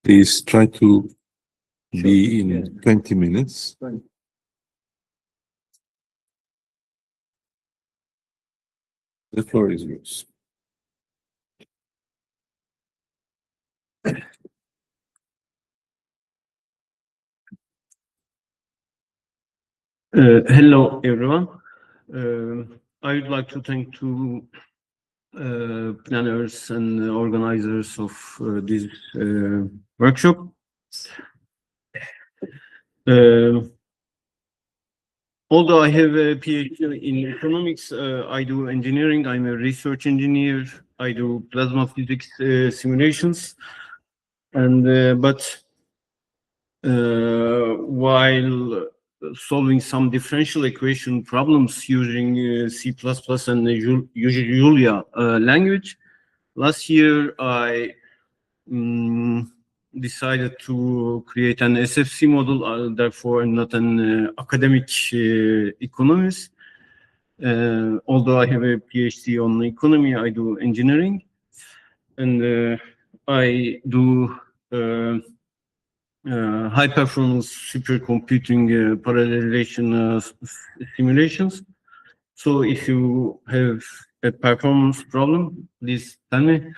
Please try to be in 20 minutes. The floor is yours. Hello, everyone. I would like to thank planners and organizers of this workshop. Although I have a PhD in economics, I do engineering. I'm a research engineer. I do plasma physics simulations, and while solving some differential equation problems using C++ and Julia language, last year I decided to create an SFC model. Therefore, I'm not an academic economist. Although I have a PhD on economy, I do engineering, and I do high performance supercomputing parallelization simulations. So if you have a performance problem, please tell me.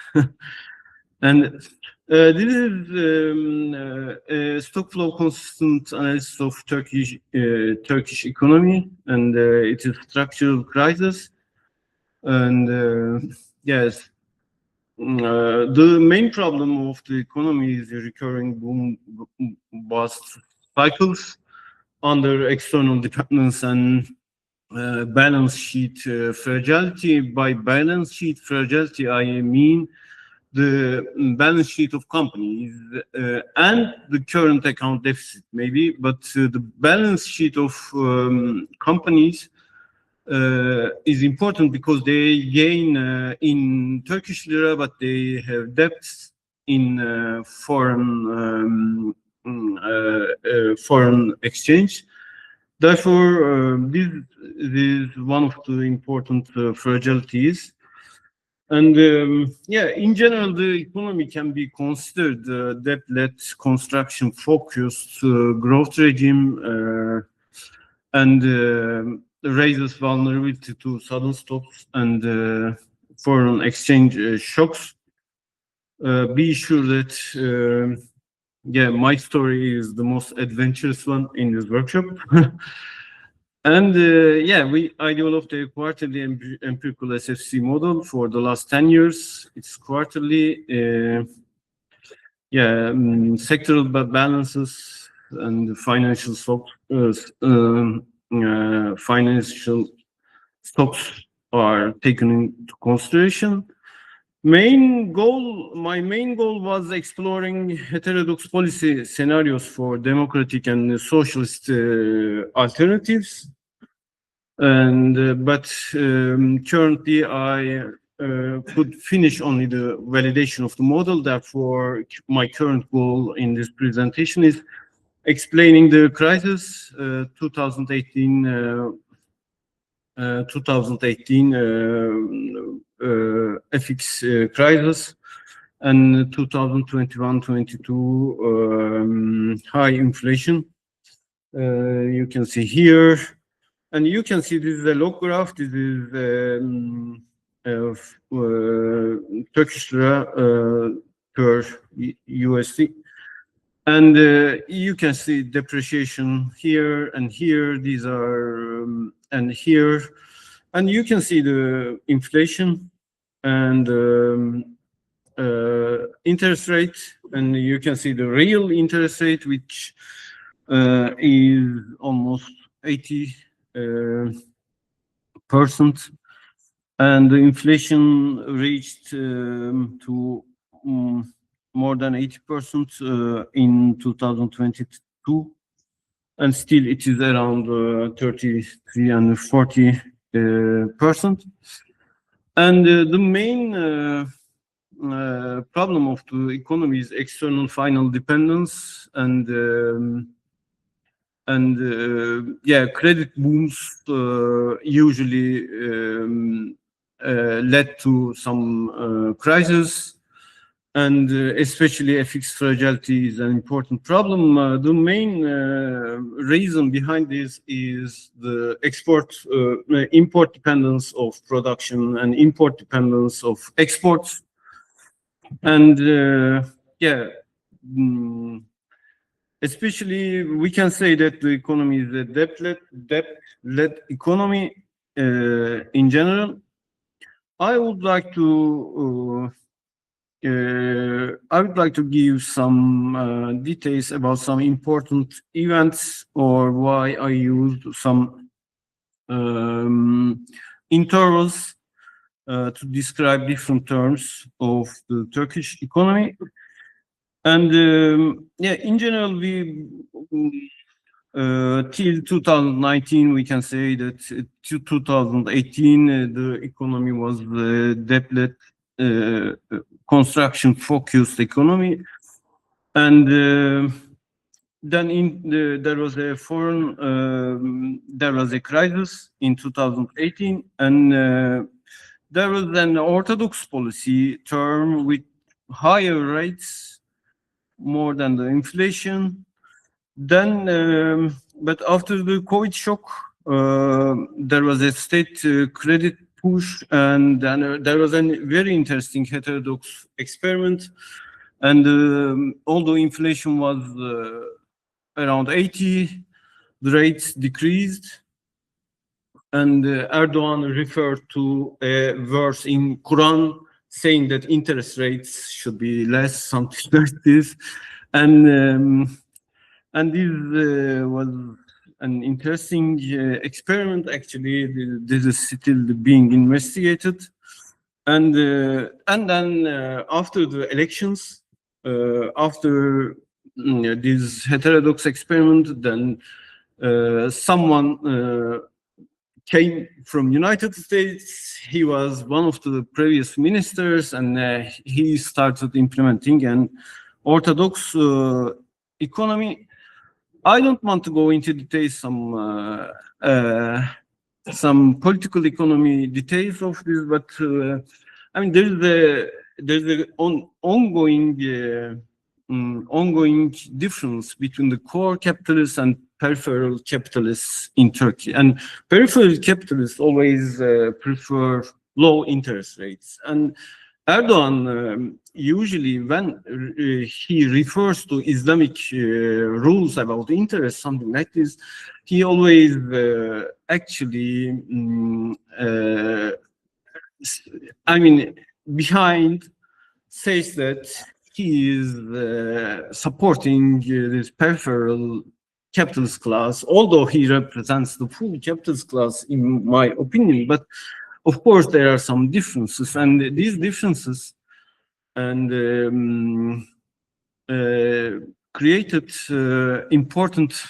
And this is a stock flow consistent analysis of Turkish economy, and it is structural crisis. And yes, the main problem of the economy is the recurring boom bust cycles under external dependence and balance sheet fragility. By balance sheet fragility, I mean the balance sheet of companies and the current account deficit, maybe, but the balance sheet of companies is important because they gain in Turkish lira, but they have debts in foreign exchange. Therefore, this is one of the important fragilities. And yeah, in general, the economy can be considered debt-led, construction-focused growth regime, and raises vulnerability to sudden stops and foreign exchange shocks. Be sure that yeah, my story is the most adventurous one in this workshop. And yeah, I developed a quarterly empirical SFC model for the last 10 years. It's quarterly, yeah, sectoral balances and financial stocks. Financial stocks are taken into consideration. My main goal was exploring heterodox policy scenarios for democratic and socialist alternatives. And but currently I could finish only the validation of the model. Therefore, my current goal in this presentation is explaining the crisis 2018 FX crisis and 2021-22 high inflation. You can see here, and you can see this is a log graph. This is Turkish lira per USD. And you can see depreciation here and here. These are and here, and you can see the inflation and interest rate, and you can see the real interest rate, which is almost 80%, and the inflation reached to more than 80% in 2022, and still it is around 33 and 40%. And the main problem of the economy is external final dependence, and yeah, credit booms usually led to some crisis. and especially FX fragility is an important problem. The main reason behind this is the import dependence of production and import dependence of exports. And especially we can say that the economy is a debt-led economy in general. I would like to give some details about some important events, or why I used some intervals to describe different terms of the Turkish economy. And in general, we till 2019, we can say that till 2018, the economy was debt-led, construction-focused economy, and then there was a crisis in 2018, and there was an orthodox policy term with higher rates, more than the inflation. Then, but after the COVID shock, there was a state credit push, and then there was a very interesting heterodox experiment. And although inflation was around 80, the rates decreased. And Erdogan referred to a verse in Quran saying that interest rates should be less, something like this. And this was an interesting experiment. Actually, this is still being investigated. And then after the elections, after this heterodox experiment, then someone came from United States. He was one of the previous ministers, and he started implementing an orthodox economy. I don't want to go into details, some political economy details of this, but I mean, there's a ongoing difference between the core capitalists and peripheral capitalists in Turkey. And peripheral capitalists always prefer low interest rates. And Erdogan, usually when he refers to Islamic rules about interest, something like this, he always actually, behind says that he is supporting this peripheral capitalist class, although he represents the full capitalist class, in my opinion. But of course, there are some differences, and these differences created important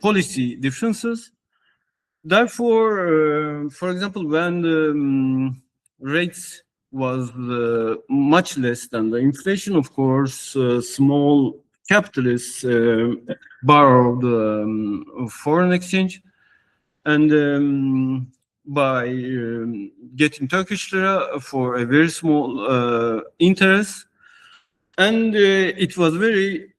policy differences. Therefore, for example, when the rates was much less than the inflation, of course, small capitalists borrowed foreign exchange, and by getting Turkish lira for a very small interest, and it was very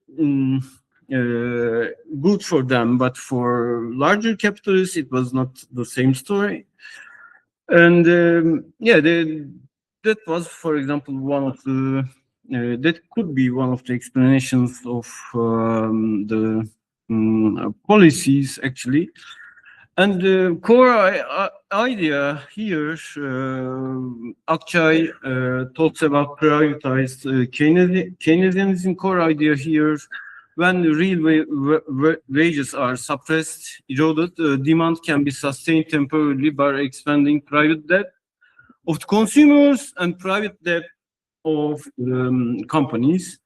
good for them, but for larger capitalists, it was not the same story. And that was, for example, one of the that could be one of the explanations of the policies, actually. And the core idea here, Akçay talks about prioritized Keynesianism. Core idea here, when real wages are suppressed, eroded, demand can be sustained temporarily by expanding private debt of the consumers and private debt of companies.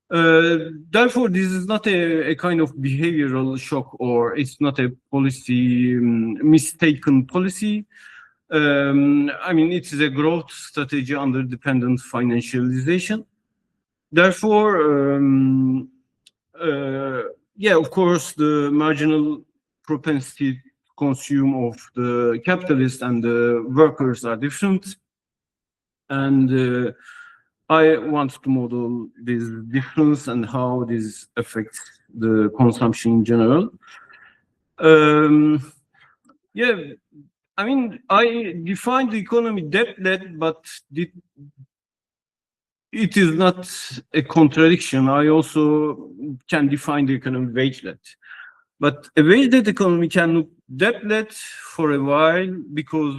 Therefore, this is not a kind of behavioral shock, or it's not a policy, mistaken policy. It is a growth strategy under dependent financialization. Therefore, of course, the marginal propensity consume of the capitalists and the workers are different. And I want to model this difference and how this affects the consumption in general. Yeah, I mean, I defined the economy debt-led, but it is not a contradiction. I also can define the economy wage-led. But a wage-led economy can look debt-led for a while because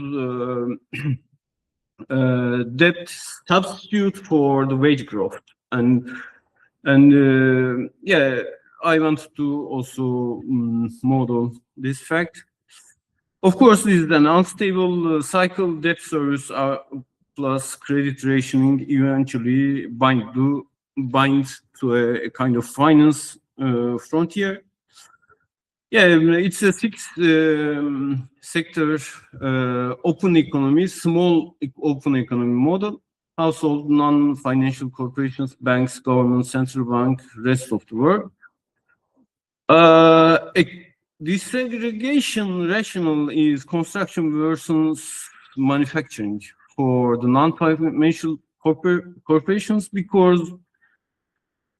debt substitute for the wage growth. And yeah, I want to also model this fact. Of course, this is an unstable cycle. Debt service plus credit rationing eventually bind to a kind of finance frontier. Yeah, it's a six-sector open economy, small open economy model. Household, non-financial corporations, banks, government, central bank, rest of the world. Desegregation rationale is construction versus manufacturing for the non-financial corporations, because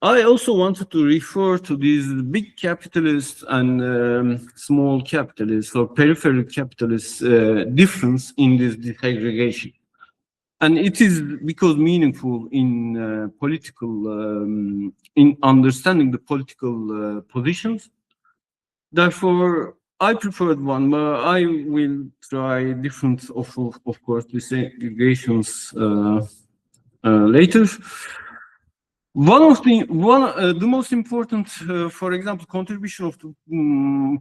I also wanted to refer to these big capitalists and small capitalists or peripheral capitalists difference in this desegregation. And it is because meaningful in in understanding the political positions. Therefore, I preferred one, but I will try different of course, desegregations later. The most important, for example, contribution of the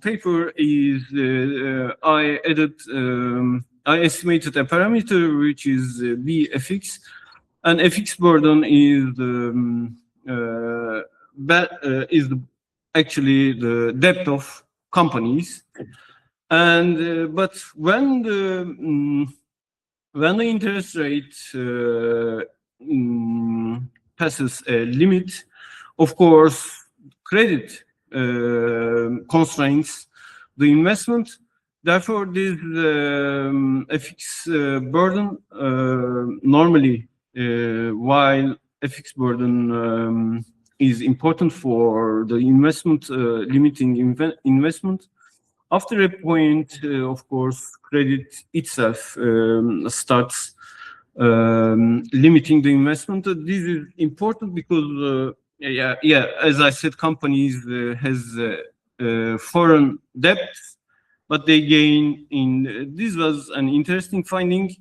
paper is I estimated a parameter which is BFX, and FX burden is actually the debt of companies. And but when the interest rate passes a limit, of course, credit constraints the investment. Therefore, this FX burden normally, while FX burden is important for the investment, limiting investment, after a point, of course, credit itself starts limiting the investment. This is important because, as I said, companies has foreign debt, but they gain in. This was an interesting finding.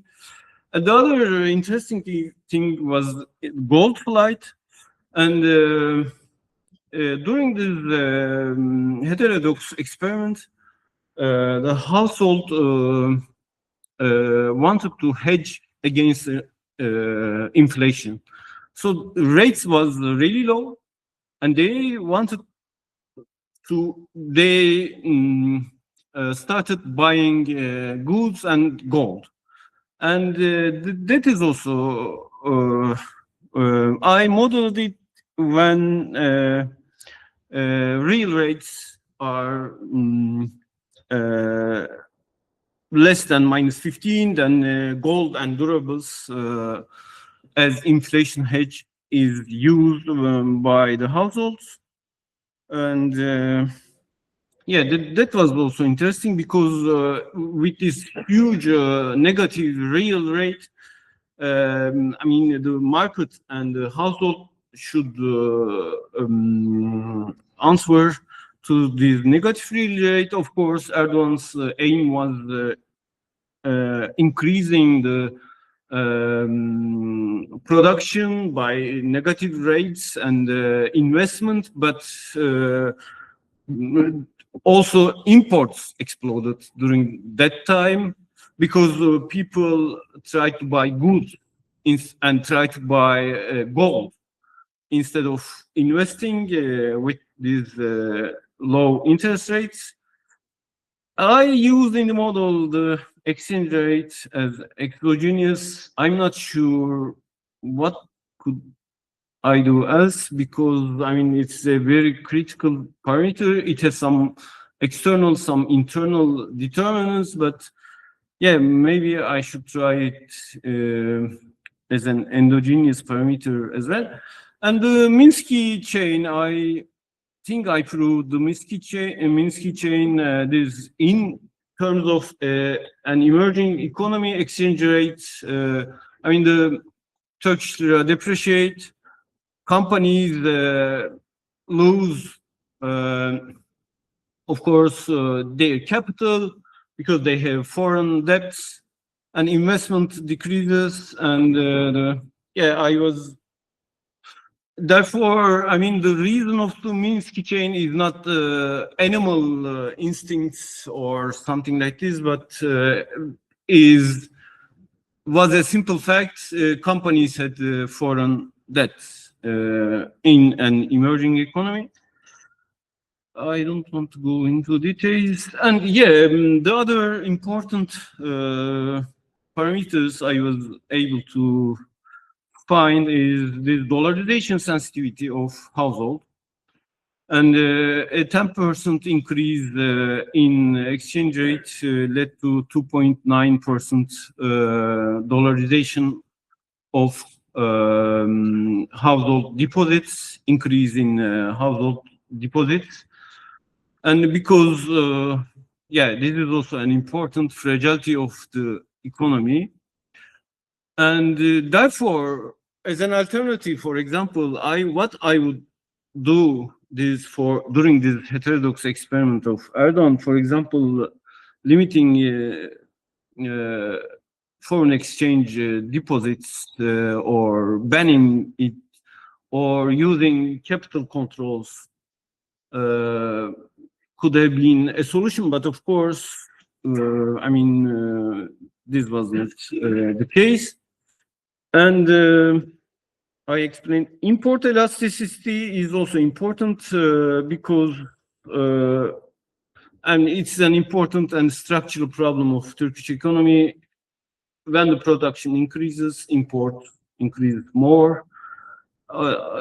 The other interesting thing was gold flight, and during this heterodox experiment, the household wanted to hedge against inflation. So rates was really low, and they wanted to, started buying goods and gold. And that is also, I modeled it when real rates are less than -15, then gold and durables as inflation hedge is used by the households. And yeah, that was also interesting because with this huge negative real rate, I mean, the market and the household should answer to this negative real rate. Of course, Erdogan's aim was increasing the production by negative rates and investment, but also imports exploded during that time because people tried to buy goods and tried to buy gold instead of investing with these low interest rates. I used in the model the exchange rate as exogenous. I'm not sure what could I do else, because I mean it's a very critical parameter. It has some external, some internal determinants, but yeah, maybe I should try it as an endogenous parameter as well. And the Minsky chain, I think I proved the Minsky chain. This in terms of an emerging economy exchange rate. I mean, the Turkish lira depreciate, companies lose, of course, their capital because they have foreign debts, and investment decreases. And yeah, I was. Therefore, I mean, the reason of the Minsky chain is not animal instincts or something like this, but was a simple fact. Companies had foreign debts in an emerging economy. I don't want to go into details. And yeah, the other important parameters I was able to find is the dollarization sensitivity of household. And a 10% increase in exchange rate led to 2.9% dollarization of household deposits, increase in household deposits. And because, yeah, this is also an important fragility of the economy. And therefore, as an alternative, for example, what I would do this during this heterodox experiment of Erdogan, for example, limiting foreign exchange deposits or banning it or using capital controls could have been a solution, but of course, I mean, this was not the case. And I explained import elasticity is also important because, and it's an important and structural problem of Turkish economy. When the production increases, import increases more.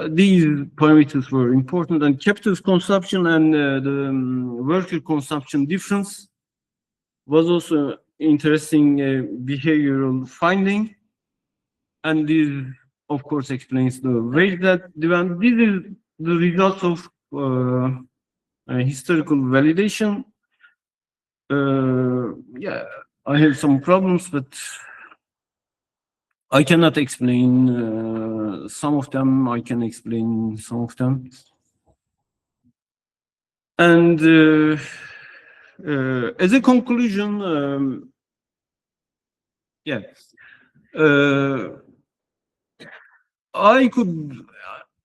These parameters were important, and capital consumption and the worker consumption difference was also interesting behavioral finding. And this, of course, explains the wage demand. This is the result of historical validation. Yeah, I have some problems, but I cannot explain some of them. I can explain some of them. And as a conclusion, yeah, I could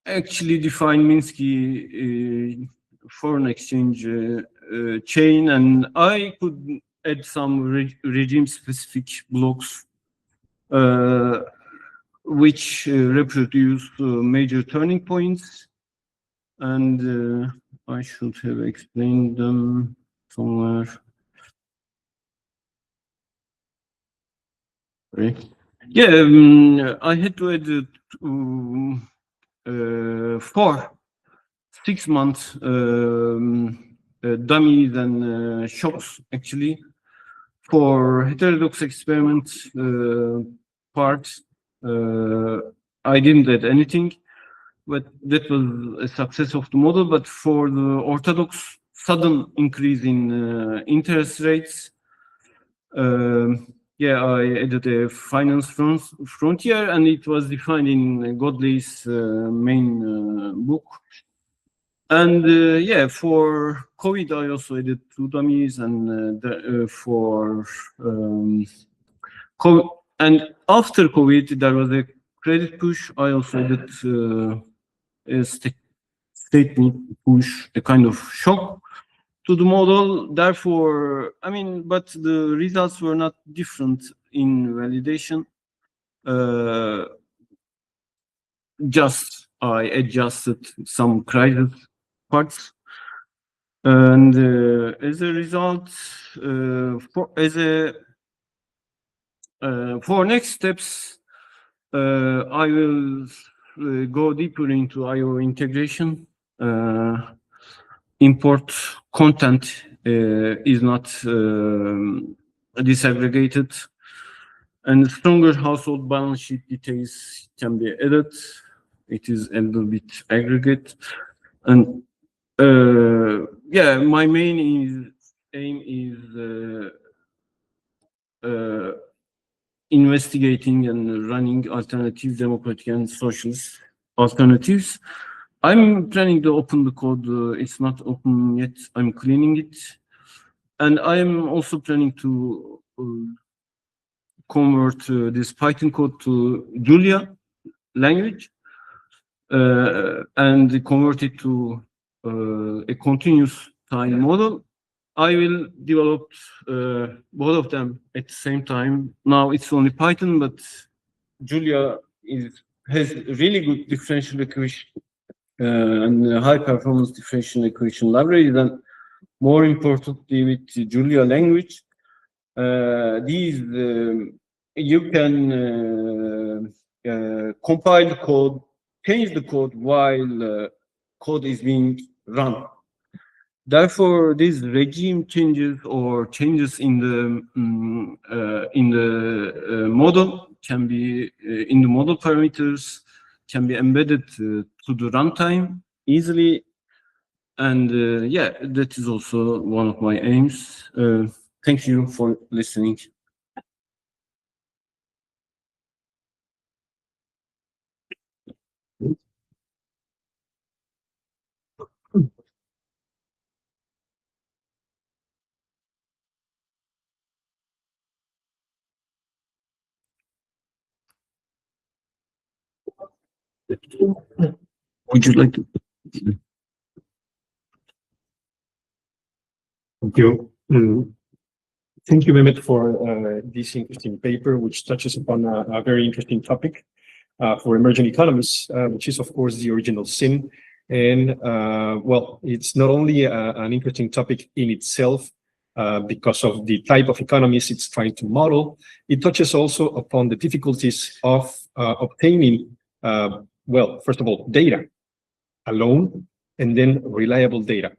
actually define Minsky foreign exchange chain, and I could add some regime-specific blocks which reproduce major turning points, and I should have explained them somewhere. Right. Yeah, I had to add 6 months dummies and shocks actually for heterodox experiment part. I didn't add anything, but that was a success of the model. But for the orthodox sudden increase in interest rates, yeah, I added a finance frontier, and it was defined in Godley's main book. And yeah, for COVID, I also added 2 dummies, and for COVID, and after COVID, there was a credit push. I also added a stateful push, a kind of shock to the model. Therefore, I mean, but the results were not different in validation. Just I adjusted some crisis parts, and as a result, for next steps, I will go deeper into IO integration, import content is not disaggregated, and stronger household balance sheet details can be added. It is a little bit aggregate, and yeah, my main aim is investigating and running alternative democratic and socialist alternatives. I'm planning to open the code. It's not open yet. I'm cleaning it. And I'm also planning to convert this Python code to Julia language and convert it to a continuous time model. I will develop both of them at the same time. Now it's only Python, but Julia has really good differential equation and high performance differential equation libraries, and more importantly with the Julia language, these you can compile the code, change the code while code is being run. Therefore, these regime changes or changes in the model can be in the model parameters can be embedded to the runtime easily, and yeah, that is also one of my aims. Thank you for listening. Would you like to? Thank you. Thank you, Mehmet, for this interesting paper, which touches upon a very interesting topic for emerging economies, which is, of course, the original sin. And, well, it's not only an interesting topic in itself because of the type of economies it's trying to model, it touches also upon the difficulties of obtaining, well, first of all, data alone, and then reliable data.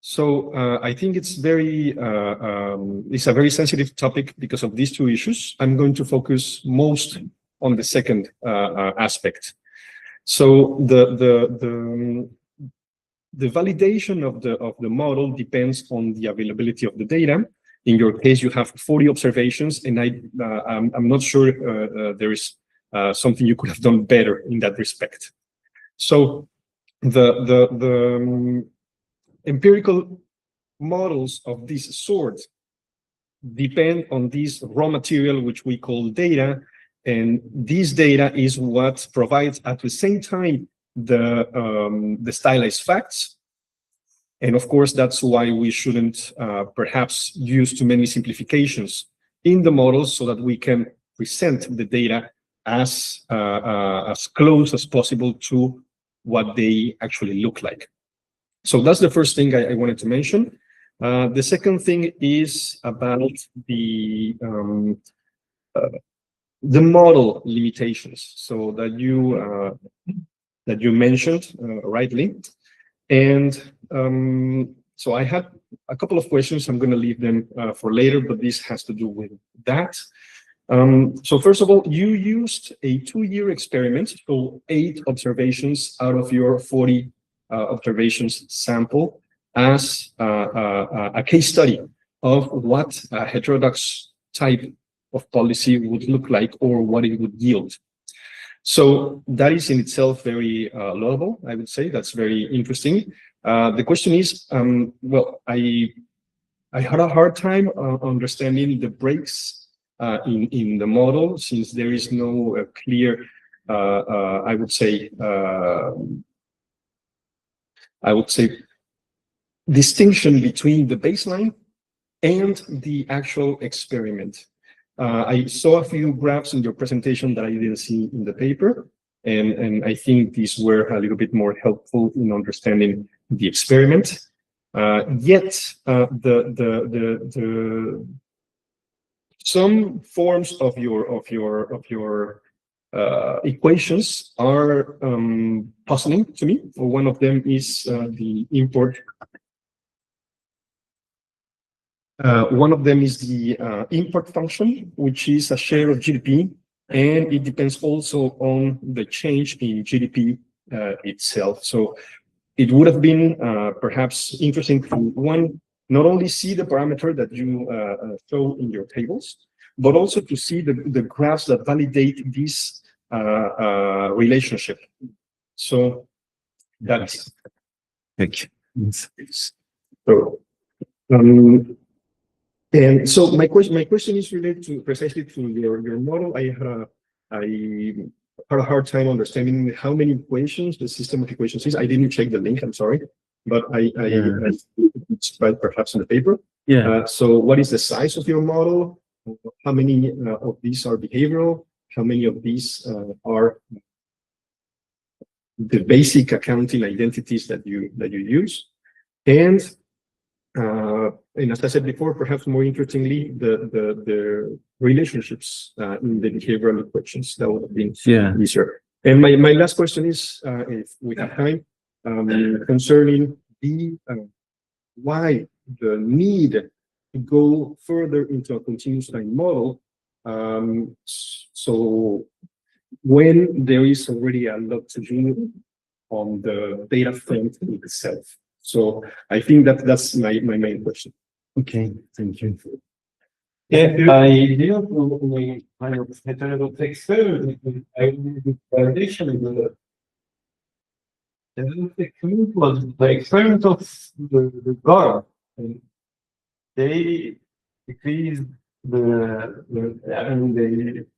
So I think it's it's a very sensitive topic because of these two issues. I'm going to focus most on the second aspect. So the validation of the model depends on the availability of the data. In your case, you have 40 observations, and I'm not sure there is something you could have done better in that respect. So the empirical models of this sort depend on this raw material, which we call data, and this data is what provides at the same time the stylized facts. And of course, that's why we shouldn't perhaps use too many simplifications in the models, so that we can present the data as close as possible to what they actually look like. So that's the first thing I wanted to mention. The second thing is about the model limitations, so that you mentioned rightly. And so I had a couple of questions. I'm going to leave them for later, but this has to do with that. So first of all, you used a 2-year experiment, so 8 observations out of your 40 observations sample as a case study of what a heterodox type of policy would look like, or what it would yield. So that is in itself very laudable, I would say. That's very interesting. The question is, well, I had a hard time understanding the breaks in the model, since there is no clear, I would say, distinction between the baseline and the actual experiment. I saw a few graphs in your presentation that I didn't see in the paper, and I think these were a little bit more helpful in understanding the experiment. Yet, some forms of your equations are puzzling to me. One of them is the import One of them is the import function, which is a share of GDP, and it depends also on the change in GDP itself. So it would have been perhaps interesting to, one, not only see the parameter that you show in your tables, but also to see the graphs that validate this relationship. So that's Thank you. so. And so my question is related to precisely to your model. I had a hard time understanding how many equations the system of equations is. I didn't check the link. I'm sorry, but it's right perhaps in the paper. Yeah. So what is the size of your model? How many of these are behavioral? How many of these are the basic accounting identities that you use? And as I said before, perhaps more interestingly, the relationships in the behavioral equations that would have been easier. And my last question is, if we have time, concerning the why the need to go further into a continuous time model. So when there is already a lot to do on the data front itself. So I think that's my main question. Okay, thank you. Yeah, I did a kind of heterodox experiment with validation. The experiment was the experiment of the guard. And they decreased the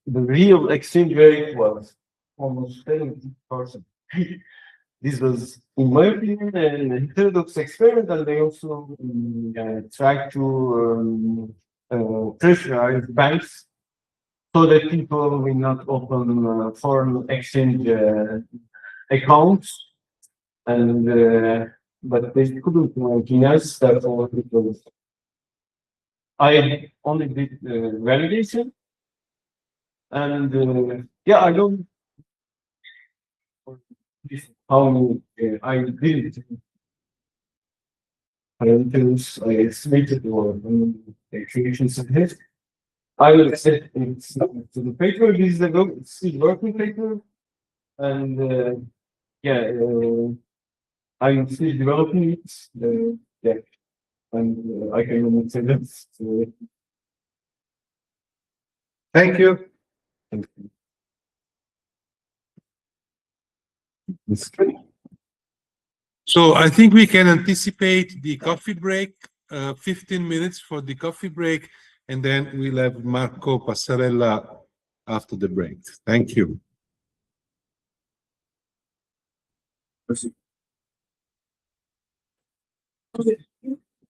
real exchange rate was almost 70%. This was, in my opinion, a heterodox experiment, and they also tried to pressurize banks so that people will not open foreign exchange accounts, and but they couldn't finance that, or because I only did validation, and yeah, I don't. How I did parameters I estimated or creations ahead. I will accept it to the paper. This is the still working paper, and yeah, I'm still developing it. Yeah, and I can only say that. Thank you. So I think we can anticipate the coffee break, 15 minutes for the coffee break, and then we'll have Marco Passarella after the break. Thank you. Okay.